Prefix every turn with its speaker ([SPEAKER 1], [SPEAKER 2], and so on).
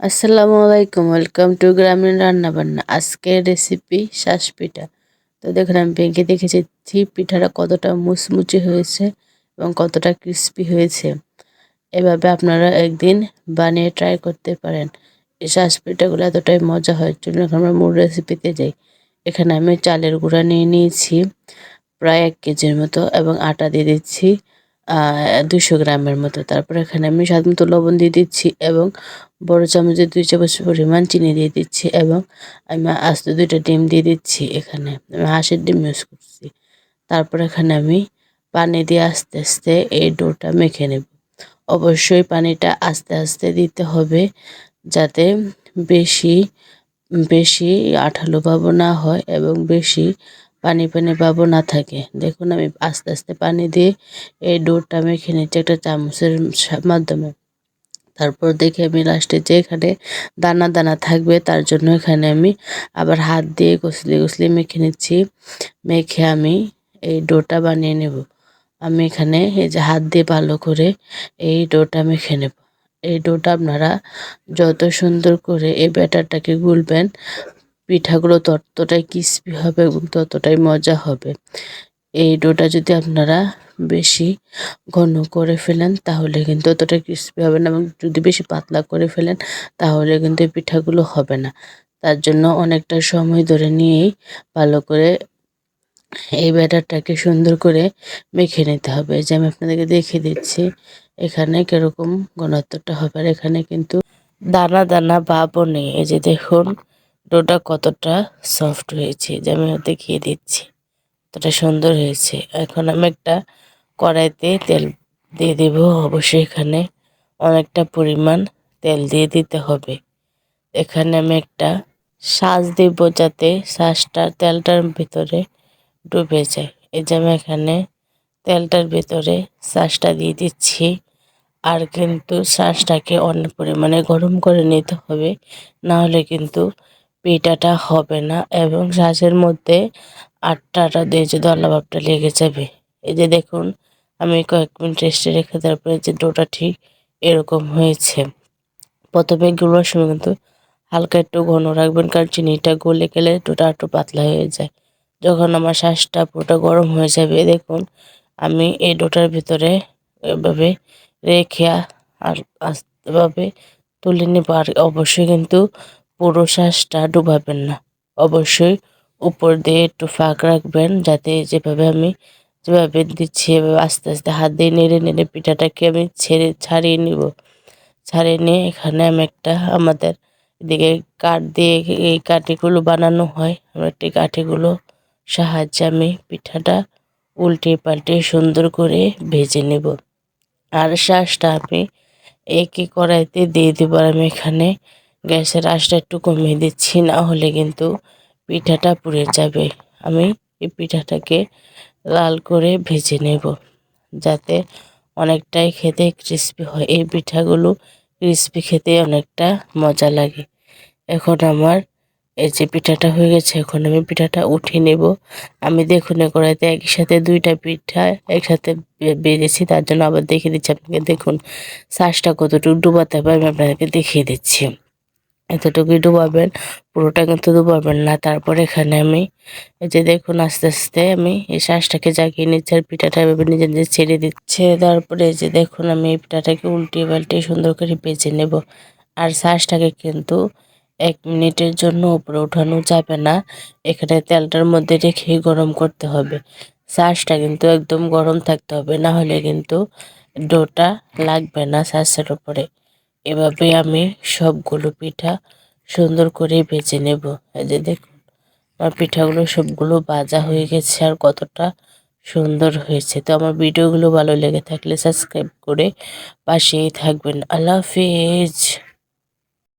[SPEAKER 1] আসসালামু আলাইকুম, welcome to গ্রামীণ রান্নাবান্না। আজকের রেসিপি শ্বাস পিঠা। তো দেখুন, আমি ভেঙে দেখেছি পিঠাটা কতটা মুচমুচে হয়েছে এবং কতটা ক্রিস্পি হয়েছে। এভাবে আপনারা একদিন বানিয়ে ট্রাই করতে পারেন। এই শ্বাস পিঠাগুলো এতটাই মজা হয়। চলুন এখন আমরা মূল রেসিপিতে যাই। এখানে আমি চালের গুঁড়া নিয়ে নিয়েছি প্রায় 1 কেজির মতো এবং আটা দিয়ে দিচ্ছি 200 গ্রামের মতো। তারপর এখানে আমি স্বাদ মতো লবণ দিয়ে দিচ্ছি এবং বড় চামচে 2 চামচ পরিমাণ চিনি দিয়ে দিচ্ছি এবং আমি আস্ত 2টা ডিম দিয়ে দিচ্ছি। এখানে আমি হাঁসের ডিম ইউজ করছি। তারপর এখানে আমি পানি দিয়ে আস্তে আস্তে এই ডোটা মেখে নেব। অবশ্যই পানিটা আস্তে আস্তে দিতে হবে, যাতে বেশি বেশি আঠালো ভাব না হয় এবং বেশি পানি পানি ভাবও না থাকে। দেখুন, আমি আস্তে আস্তে পানি দিয়ে এই ডোটা মেখে নিচ্ছি একটা চামচের মাধ্যমে। তারপর দেখে আমি লাস্টে যে এখানে দানা দানা থাকবে, তার জন্য এখানে আমি আবার হাত দিয়ে কচলে কচলে মেখে নিচ্ছি। মেখে আমি এই ডোটা বানিয়ে নেব। আমি এখানে এই যে হাত দিয়ে ভালো করে এই ডোটা মেখে নেব। এই ডোটা আপনারা যত সুন্দর করে এই ব্যাটারটাকে গুলবেন, পিঠাগুলো ততটাই ক্রিস্পি হবে এবং ততটাই মজা হবে। এই ডোটা যদি আপনারা বেশি ঘন করে ফেলেন তাহলে কিন্তু অতটা ক্রিস্পি হবে না, এবং যদি বেশি পাতলা করে ফেলেন তাহলে কিন্তু এই পিঠাগুলো হবে না। তার জন্য অনেকটা সময় ধরে নিয়েই ভালো করে এই ব্যাটারটাকে সুন্দর করে মেখে নিতে হবে। যে আমি আপনাদেরকে দেখিয়ে দিচ্ছি এখানে কিরকম ঘনত্বটা হবে। আর এখানে কিন্তু দানা দানা ভাবও নেই। এই যে দেখুন ডোটা কতটা সফট হয়েছে, যে আমি দেখিয়ে দিচ্ছি কতটা সুন্দর হয়েছে। এখন আমি একটা কড়াইতে তেল দিয়ে দেব। অবশ্যই এখানে অনেকটা পরিমাণ তেল দিয়ে দিতে হবে। এখানে আমি একটা শাঁস দেব, যাতে শাঁসটা তেলটার ভিতরে ডুবে যায়। এই যে আমি এখানে তেলটার ভিতরে শাঁসটা দিয়ে দিচ্ছি। আর কিন্তু শাঁসটাকে অনেক পরিমাণে গরম করে নিতে হবে, না হলে কিন্তু পিঠাটা হবে না এবং শাঁসের মধ্যে আটাটা দিয়ে যে দলা ভাবটা লেগে যাবে। এই যে দেখুন, আমি কয়েক মিনিট রেস্টে রেখে তারপরে যে ডোটা ঠিক এরকম হয়েছে। প্রথমে গুঁড়োর সময় কিন্তু হালকা একটু ঘন রাখবেন, কারণ চিনিটা গলে গেলে ডোটা একটু পাতলা হয়ে যায়। যখন আমার শাঁসটা পুরোটা গরম হয়ে যাবে, দেখুন আমি এই ডোটার ভিতরে এভাবে রেখে আর আস্তেভাবে তুলে নেব। আর অবশ্যই কিন্তু পুরো শাঁসটা ডুবাবেন না, অবশ্যই উপর দিয়ে একটু ফাঁক রাখবেন, যাতে যেভাবে দিচ্ছি এভাবে আস্তে আস্তে হাত দিয়ে নেড়ে নেড়ে পিঠাটাকে আমি ছাড়িয়ে নিব। ছাড়িয়ে নিয়ে এখানে আমি একটা আমাদের এদিকে কাঠ দিয়ে এই কাঠিগুলো বানানো হয়, আমরা একটি কাঠিগুলো সাহায্যে আমি পিঠাটা উল্টে পাল্টে সুন্দর করে ভেজে নেব। আর শাঁসটা আমি একই কড়াইতে দিয়ে দেব। আর আমি এখানে গ্যাসের আঁচটা একটু কমিয়ে দিচ্ছি, না হলে কিন্তু পিঠাটা পুড়ে যাবে। আমি এই পিঠাটাকে লাল করে ভেজে নেব, যাতে অনেকটাই খেতে ক্রিস্পি হয়। এই পিঠাগুলো ক্রিস্পি খেতে অনেকটা মজা লাগে। এখন আমার এই যে পিঠাটা হয়ে গেছে, এখন আমি পিঠাটা উঠিয়ে নেব। আমি দেখুন এ কড়াইতে একই সাথে 2টা পিঠা একসাথে বেজেছি, তার জন্য আবার দেখিয়ে দিচ্ছি আপনাকে। দেখুন শাঁসটা কতটুকু ডুবাতে হবে আমি আপনাদেরকে দেখিয়ে দিচ্ছি। এতটুকুই ডুবাবেন, পুরোটা কিন্তু ডুবাবেন না। তারপর এখানে আমি এই যে দেখুন আস্তে আস্তে আমি এই শাঁসটাকে জাগিয়ে নিচ্ছি, আর পিঠাটা এভাবে নিজে নিজে ছেড়ে দিচ্ছে। তারপরে এই যে দেখুন আমি এই পিঠাটাকে উল্টিয়ে পাল্টে সুন্দর করে ভেজে নেব। আর শাঁসটাকে কিন্তু 1 মিনিটের জন্য উপরে উঠানো যাবে না, এখানে তেলটার মধ্যে রেখে গরম করতে হবে। শাঁসটা কিন্তু একদম গরম থাকতে হবে, না হলে কিন্তু ডোটা লাগবে না শাঁসের উপরে। এভাবে আমি সবগুলো পিঠা সুন্দর করে ভেজে নেব। এই যে দেখুন আমার পিঠাগুলো সবগুলো ভাজা হয়ে গেছে, আর কতটা সুন্দর হয়েছে। তো আমার ভিডিওগুলো ভালো লেগে থাকলে সাবস্ক্রাইব করে পাশেই থাকবেন। আল্লাহ হাফেজ।